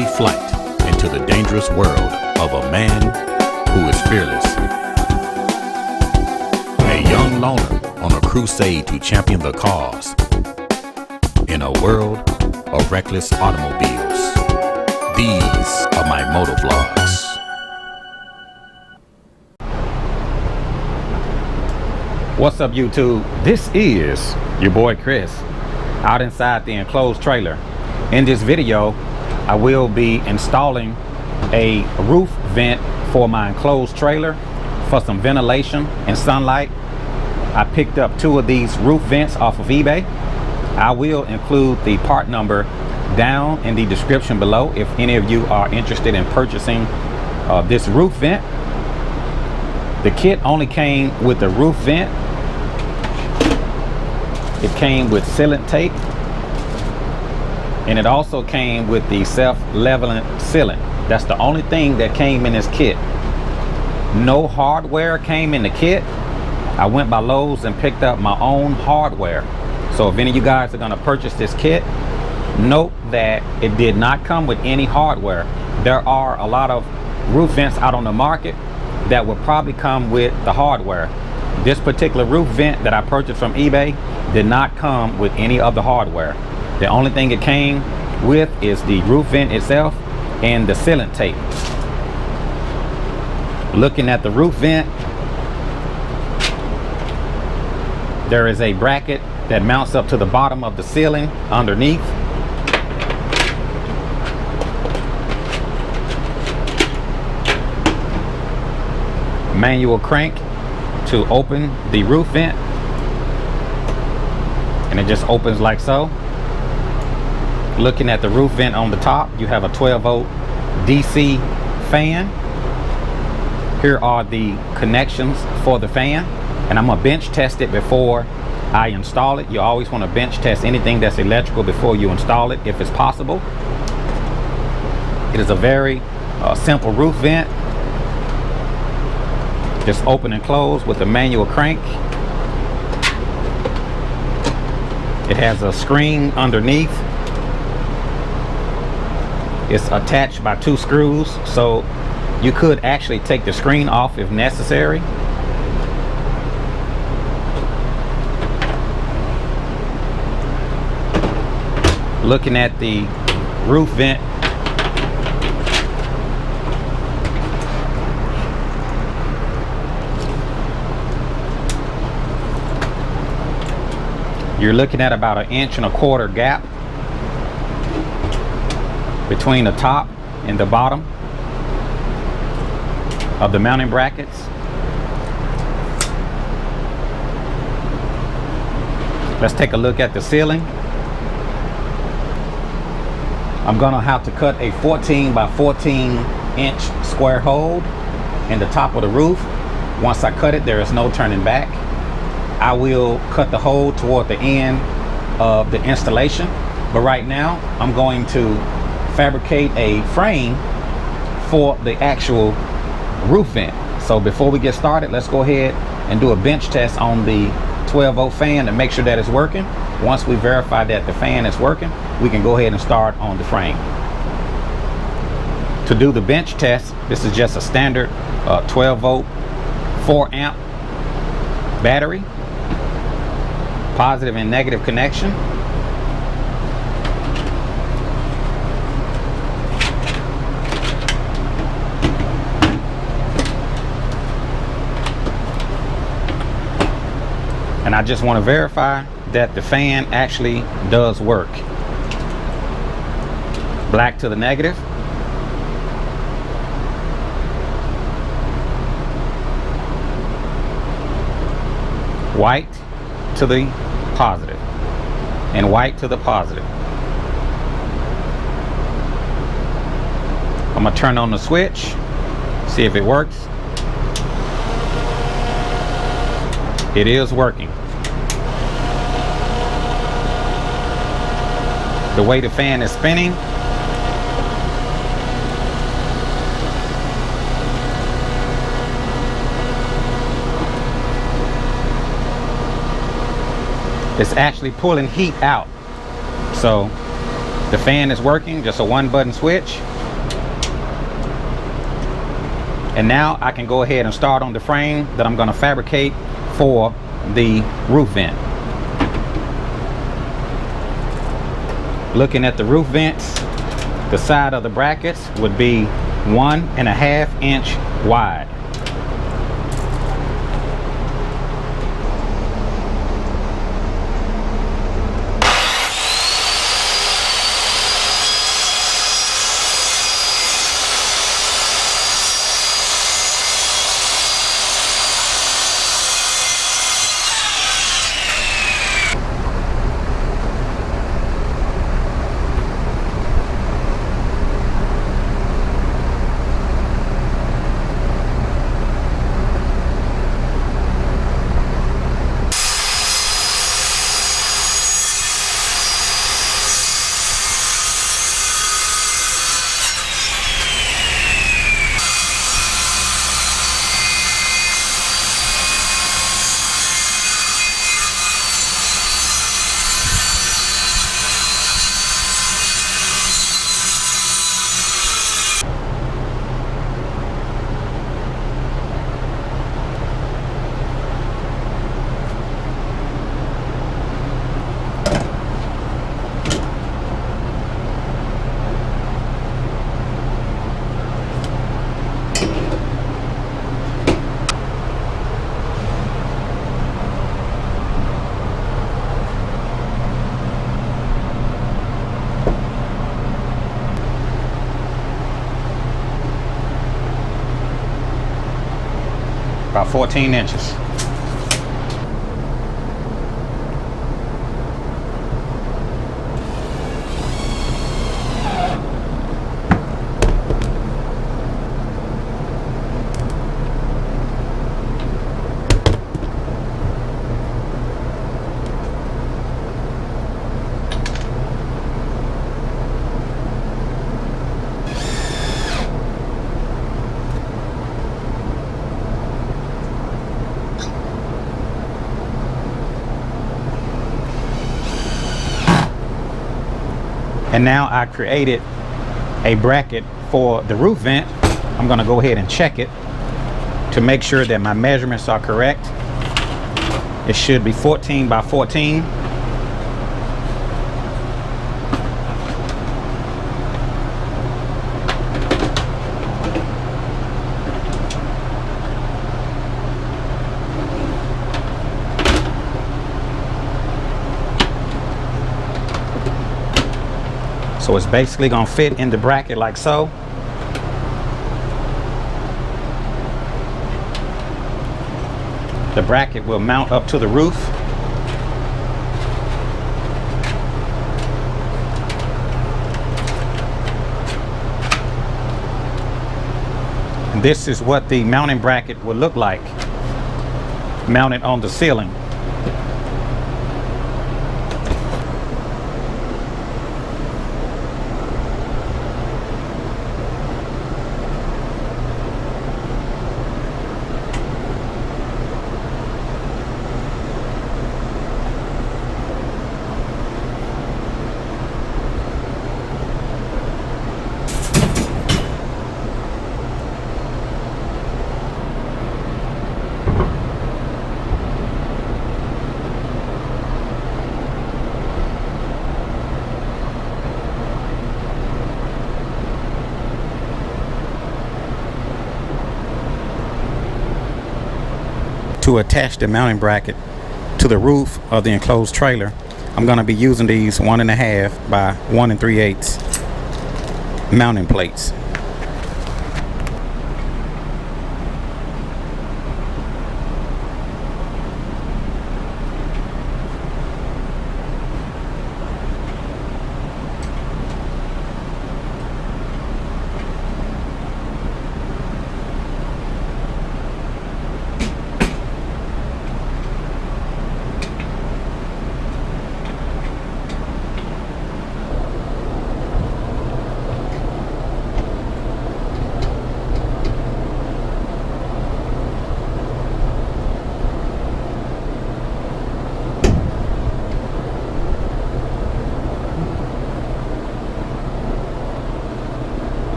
shadowy flight into the dangerous world of a man who is fearless. A young loner on a crusade to champion the cause in a world of reckless automobiles. These are my motovlogs. What's up, YouTube? This is your boy Chris out inside the enclosed trailer. In this video, I will be installing a roof vent for my enclosed trailer for some ventilation and sunlight. I picked up 2 of these roof vents off of eBay. I will include the part number down in the description below if any of you are interested in purchasing this roof vent. The kit only came with the roof vent. It came with sealant tape, and it also came with the self-leveling sealant. That's the only thing that came in this kit. No hardware came in the kit. I went by Lowe's and picked up my own hardware. So if any of you guys are going to purchase this kit, note that it did not come with any hardware. There are a lot of roof vents out on the market that will probably come with the hardware. This particular roof vent that I purchased from eBay did not come with any of the hardware. The only thing it came with is the roof vent itself and the sealant tape. Looking at the roof vent, there is a bracket that mounts up to the bottom of the ceiling underneath. Manual crank to open the roof vent, and it just opens like so. Looking at the roof vent on the top, you have a 12-volt DC fan. Here are the connections for the fan, and I'm gonna bench test it before I install it. You always want to bench test anything that's electrical before you install it if it's possible. It is a very simple roof vent. Just open and close with the manual crank. It has a screen underneath. It's attached by 2 screws, so you could actually take the screen off if necessary. Looking at the roof vent, you're looking at about 1.25 inch gap between the top and the bottom of the mounting brackets. Let's take a look at the ceiling. I'm gonna have to cut a 14 by 14 inch square hole in the top of the roof. Once I cut it, there is no turning back. I will cut the hole toward the end of the installation, but right now I'm going to fabricate a frame for the actual roof vent. So before we get started, let's go ahead and do a bench test on the 12-volt fan to make sure that it's working. Once we verify that the fan is working, we can go ahead and start on the frame. To do the bench test, this is just a standard 12-volt 4-amp battery, positive and negative connection. And I just want to verify that the fan actually does work. Black to the negative. White to the positive. And white to the positive. I'm going to turn on the switch, see if it works. It is working. The way the fan is spinning, it's actually pulling heat out. So The fan is working, just a 1-button switch. And now I can go ahead and start on the frame that I'm going to fabricate for the roof vent. Looking at the roof vents, the side of the brackets would be 1.5 inch wide. About 14 inches. And now I created a bracket for the roof vent. I'm going to go ahead and check it to make sure that my measurements are correct. It should be 14 by 14. So it's basically going to fit in the bracket like so. The bracket will mount up to the roof. And this is what the mounting bracket will look like mounted on the ceiling. To attach the mounting bracket to the roof of the enclosed trailer, I'm going to be using these 1.5 by 1 3/8 mounting plates.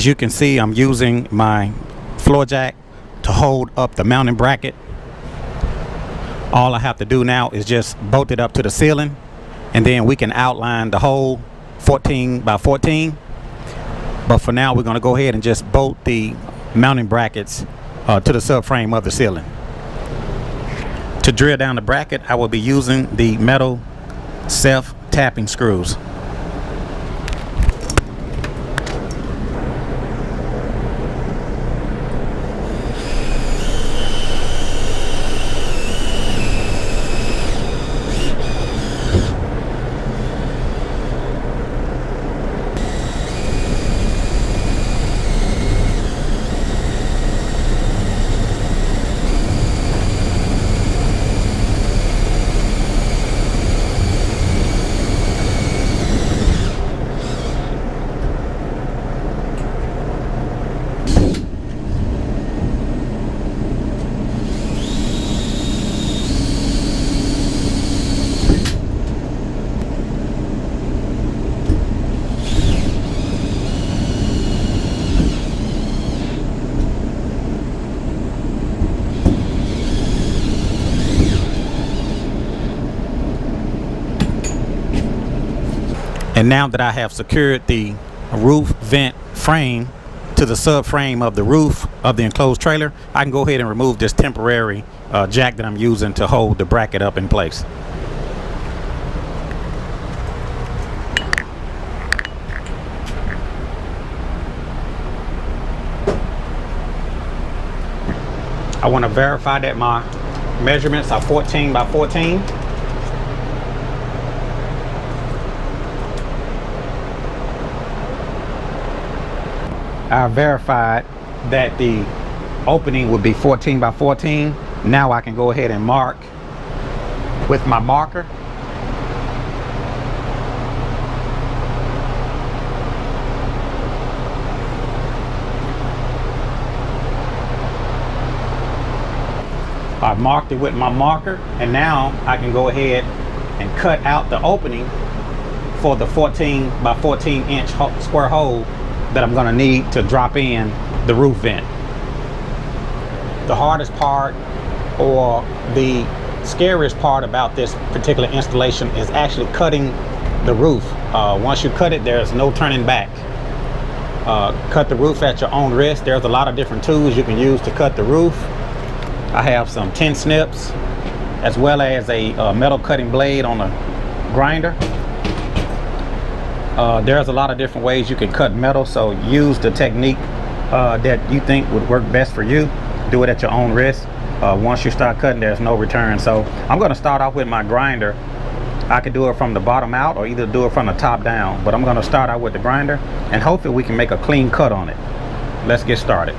As you can see, I'm using my floor jack to hold up the mounting bracket. All I have to do now is just bolt it up to the ceiling, and then we can outline the hole 14 by 14. But for now, we're going to go ahead and just bolt the mounting brackets to the subframe of the ceiling. To drill down the bracket, I will be using the metal self-tapping screws. And now that I have secured the roof vent frame to the subframe of the roof of the enclosed trailer, I can go ahead and remove this temporary jack that I'm using to hold the bracket up in place. I want to verify that my measurements are 14 by 14. I verified that the opening would be 14 by 14. Now I can go ahead and mark with my marker. I've marked it with my marker, and now I can go ahead and cut out the opening for the 14 by 14 inch square hole that I'm going to need to drop in the roof vent. The hardest part, or the scariest part about this particular installation, is actually cutting the roof. Once you cut it, there's no turning back. Cut the roof at your own risk. There's a lot of different tools you can use to cut the roof. I have some tin snips, as well as a metal cutting blade on a grinder. There's a lot of different ways you can cut metal, so use the technique that you think would work best for you. Do it at your own risk. Once you start cutting, there's no return. So I'm going to start off with my grinder. I could do it from the bottom out or either do it from the top down, but I'm going to start out with the grinder, and hopefully we can make a clean cut on it. Let's get started.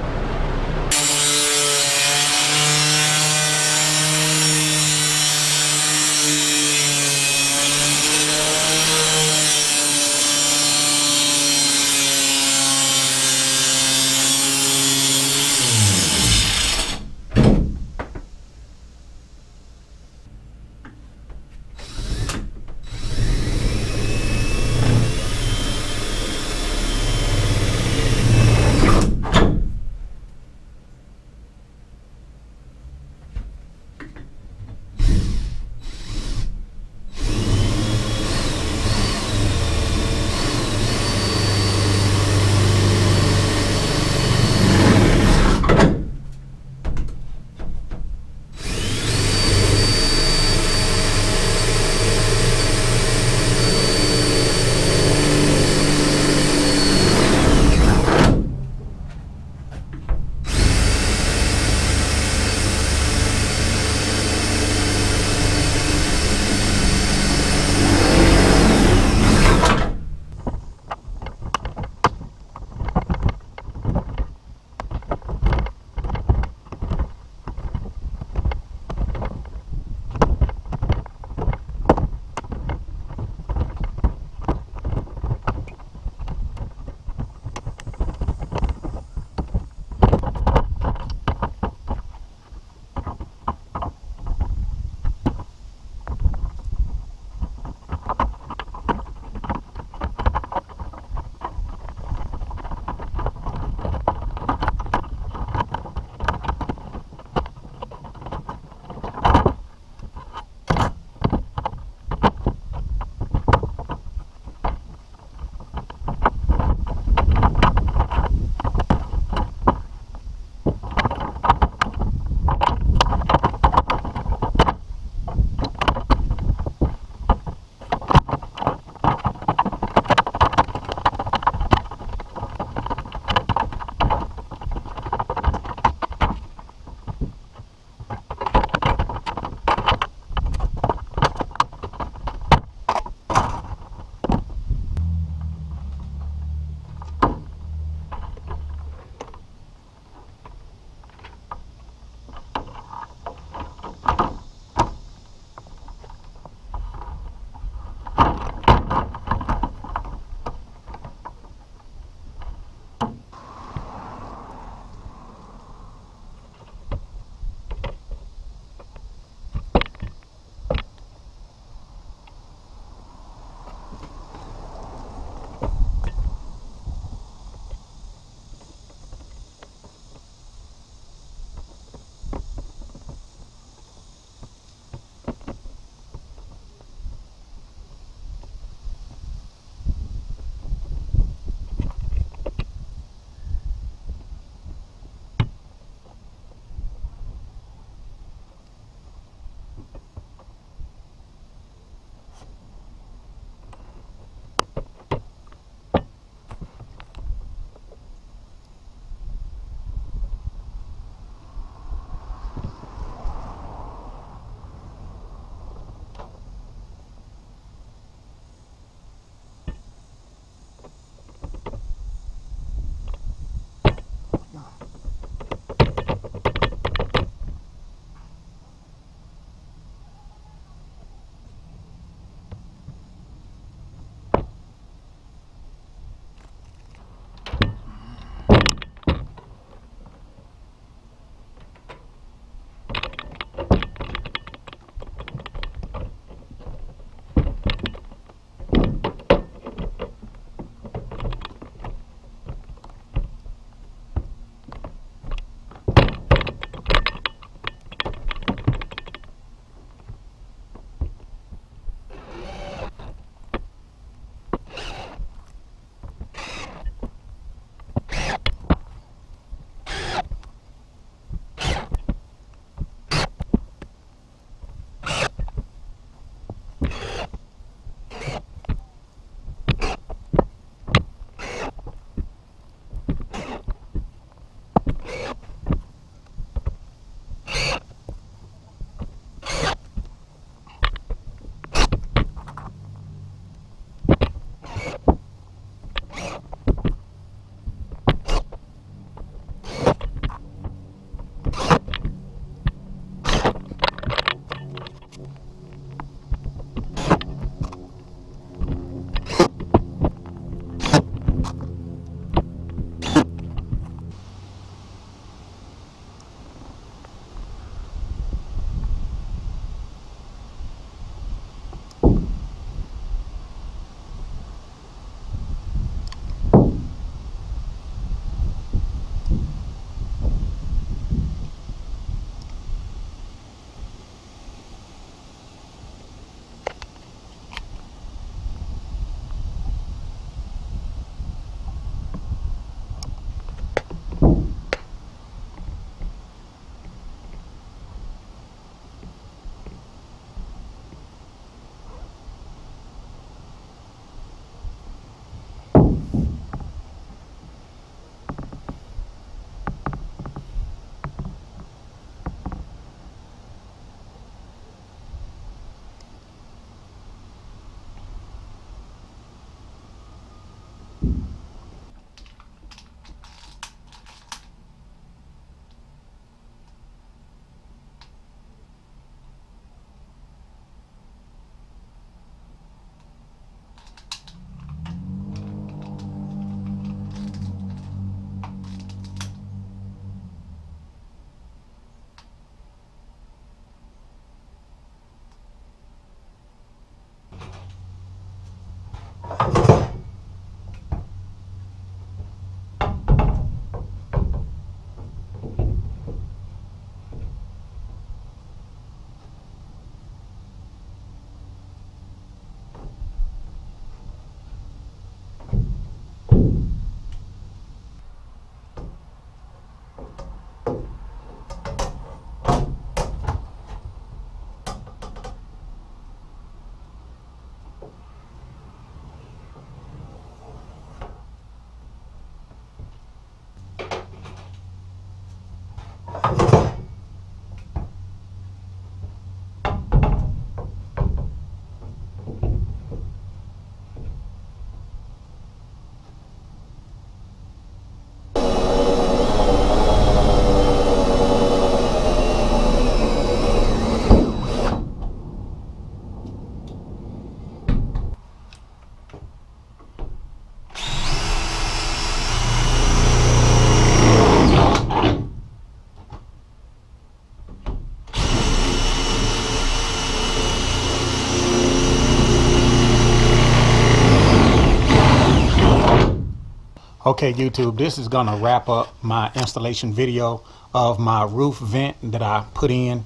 Okay, YouTube, this is gonna wrap up my installation video of my roof vent that I put in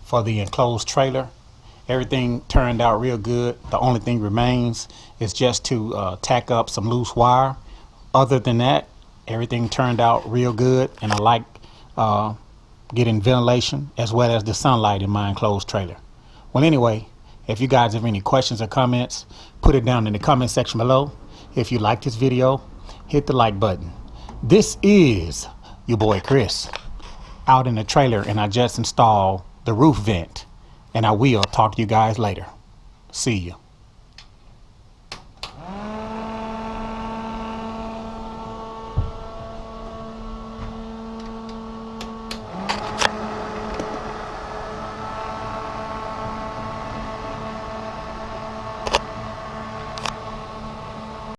for the enclosed trailer. Everything turned out real good. The only thing remains is just to tack up some loose wire. Other than that, everything turned out real good, and I like getting ventilation as well as the sunlight in my enclosed trailer. Well, anyway, if you guys have any questions or comments, put it down in the comment section below. If you like this video, hit the like button. This is your boy Chris out in the trailer, and I just installed the roof vent, and I will talk to you guys later. See you.